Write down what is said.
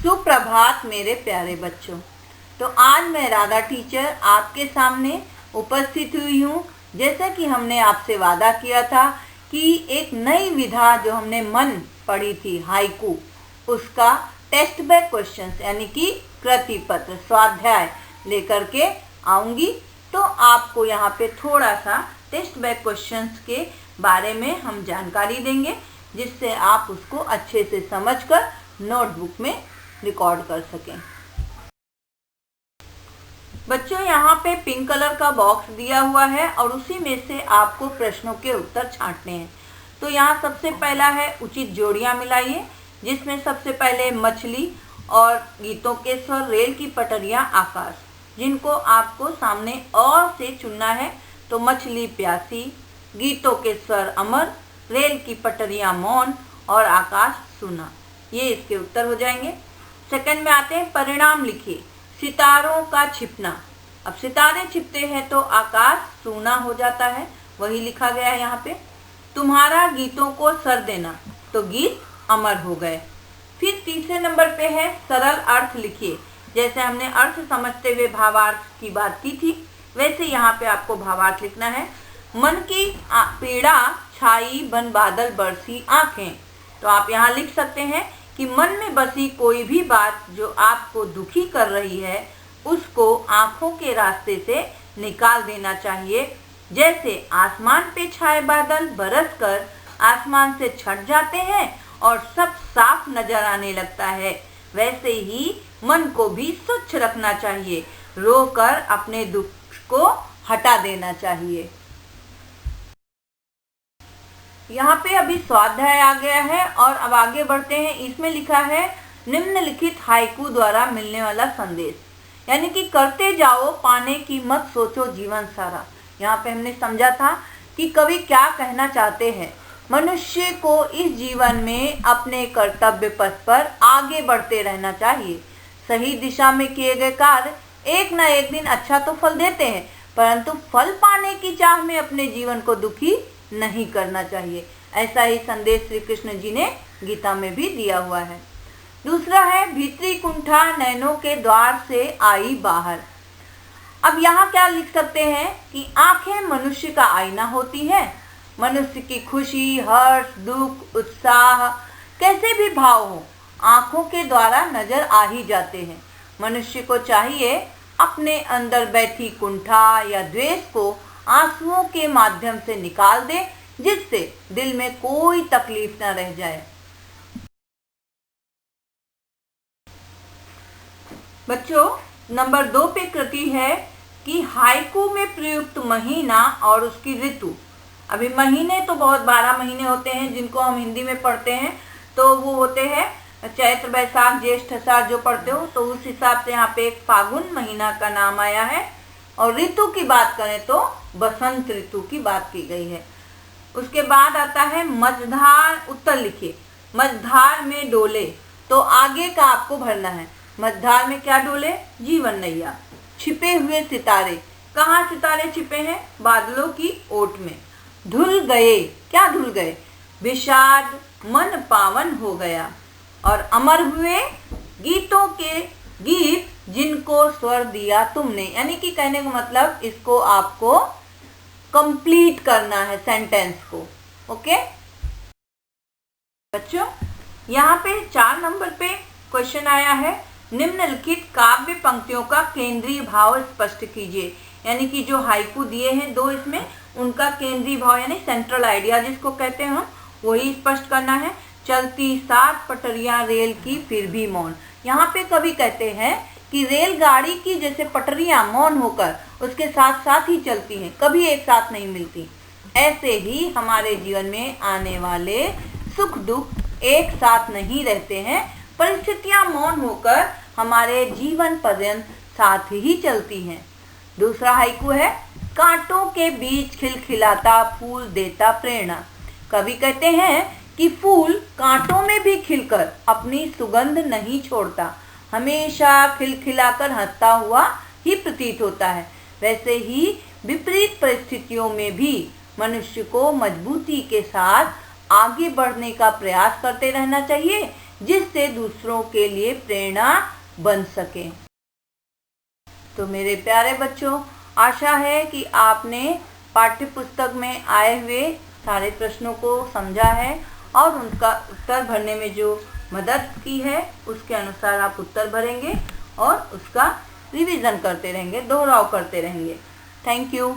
सुप्रभात मेरे प्यारे बच्चों। तो आज मैं राधा टीचर आपके सामने उपस्थित हुई हूँ। जैसा कि हमने आपसे वादा किया था कि एक नई विधा जो हमने मन पढ़ी थी हाइकू, उसका टेस्ट बैक क्वेश्चंस यानी कि कृति पत्र स्वाध्याय लेकर के आऊँगी। तो आपको यहाँ पे थोड़ा सा टेस्ट बैक क्वेश्चंस के बारे में हम जानकारी देंगे, जिससे आप उसको अच्छे से समझकर नोटबुक में रिकॉर्ड कर सकें। बच्चों, यहाँ पे पिंक कलर का बॉक्स दिया हुआ है और उसी में से आपको प्रश्नों के उत्तर छांटने हैं। तो यहाँ सबसे पहला है उचित जोड़ियाँ मिलाइए, जिसमें सबसे पहले मछली और गीतों के स्वर, रेल की पटरियाँ, आकाश, जिनको आपको सामने और से चुनना है। तो मछली प्यासी, गीतों के स्वर अमर, रेल की पटरियाँ मौन और आकाश सूना, ये इसके उत्तर हो जाएंगे। सेकंड में आते हैं परिणाम लिखिए। सितारों का छिपना, अब सितारे छिपते हैं तो आकाश सूना हो जाता है, वही लिखा गया है यहाँ पे। तुम्हारा गीतों को सर देना, तो गीत अमर हो गए। फिर तीसरे नंबर पे है सरल अर्थ लिखिए। जैसे हमने अर्थ समझते हुए भावार्थ की बात की थी, वैसे यहाँ पे आपको भावार्थ लिखना है। मन की पीड़ा छाई बन बादल बरसी आंखें, तो आप यहाँ लिख सकते हैं कि मन में बसी कोई भी बात जो आपको दुखी कर रही है, उसको आंखों के रास्ते से निकाल देना चाहिए। जैसे आसमान पे छाए बादल बरसकर आसमान से छट जाते हैं और सब साफ नजर आने लगता है, वैसे ही मन को भी स्वच्छ रखना चाहिए, रोकर अपने दुख को हटा देना चाहिए। यहाँ पे अभी स्वाध्याय आ गया है और अब आगे बढ़ते हैं। इसमें लिखा है निम्नलिखित हाइकू द्वारा मिलने वाला संदेश, यानी कि करते जाओ पाने की मत सोचो जीवन सारा। यहाँ पे हमने समझा था कि कवि क्या कहना चाहते हैं। मनुष्य को इस जीवन में अपने कर्तव्य पथ पर आगे बढ़ते रहना चाहिए। सही दिशा में किए गए कार्य एक न एक दिन अच्छा तो फल देते हैं, परंतु फल पाने की चाह में अपने जीवन को दुखी नहीं करना चाहिए। ऐसा ही संदेश श्री कृष्ण जी ने गीता में भी दिया हुआ है। दूसरा है भीतरी कुंठा नैनों के द्वार से आई बाहर। अब यहाँ क्या लिख सकते हैं कि आंखें मनुष्य का आईना होती है। मनुष्य की खुशी, हर्ष, दुख, उत्साह, कैसे भी भाव हो, आंखों के द्वारा नजर आ ही जाते हैं। मनुष्य को चाहिए अपने अंदर बैठी कुंठा या द्वेष को आंसुओं के माध्यम से निकाल दे, जिससे दिल में कोई तकलीफ न रह जाए। बच्चों, नंबर 2 पे कृति है कि हाइकू में प्रयुक्त महीना और उसकी ऋतु। अभी महीने तो बहुत 12 महीने होते हैं जिनको हम हिंदी में पढ़ते हैं, तो वो होते हैं चैत्र, बैसाख, ज्येष्ठ, आषाढ़ जो पढ़ते हो, तो उस हिसाब से यहाँ पे एक फागुन महीना का नाम आया है। और ऋतु की बात करें तो बसंत ऋतु की बात की गई है। उसके बाद आता है मझधार, उत्तर लिखिए। मझधार में डोले, तो आगे का आपको भरना है। मझधार में क्या डोले? जीवन नैया। छिपे हुए सितारे, कहाँ सितारे छिपे हैं? बादलों की ओट में। धुल गए, क्या धुल गए? विषाद मन पावन हो गया। और अमर हुए गीतों के गीत जिनको स्वर दिया तुमने, यानी कि कहने का मतलब इसको आपको कंप्लीट करना है सेंटेंस को। ओके बच्चों, यहाँ पे 4 नंबर पे क्वेश्चन आया है। निम्नलिखित काव्य पंक्तियों का केंद्रीय भाव स्पष्ट कीजिए, यानी कि जो हाइकू दिए हैं 2, इसमें उनका केंद्रीय भाव यानी सेंट्रल आइडिया जिसको कहते हैं हम, वही स्पष्ट करना है। चलती 7 पटरियां रेल की फिर भी मौन। यहाँ पे कवि कहते हैं कि रेलगाड़ी की जैसे पटरियां मौन होकर उसके साथ साथ ही चलती हैं, कभी एक साथ नहीं मिलती, ऐसे ही हमारे जीवन में आने वाले सुख दुख एक साथ नहीं रहते हैं। परिस्थितियां मौन होकर हमारे जीवन पर्यंत साथ ही चलती हैं। दूसरा हाइकू है कांटों के बीच खिलखिलाता फूल देता प्रेरणा। कवि कहते हैं कि फूल कांटों में भी खिलकर अपनी सुगंध नहीं छोड़ता, हमेशा खिलखिलाकर हंसता हुआ ही प्रतीत होता है। वैसे ही विपरीत परिस्थितियों में भी मनुष्य को मजबूती के साथ आगे बढ़ने का प्रयास करते रहना चाहिए, जिससे दूसरों के लिए प्रेरणा बन सके। तो मेरे प्यारे बच्चों, आशा है कि आपने पाठ्य पुस्तक में आए हुए सारे प्रश्नों को समझा है और उनका उत्तर भरने में जो मदद की है उसके अनुसार आप उत्तर भरेंगे और उसका रिवीजन करते रहेंगे, दोहराव करते रहेंगे। Thank you.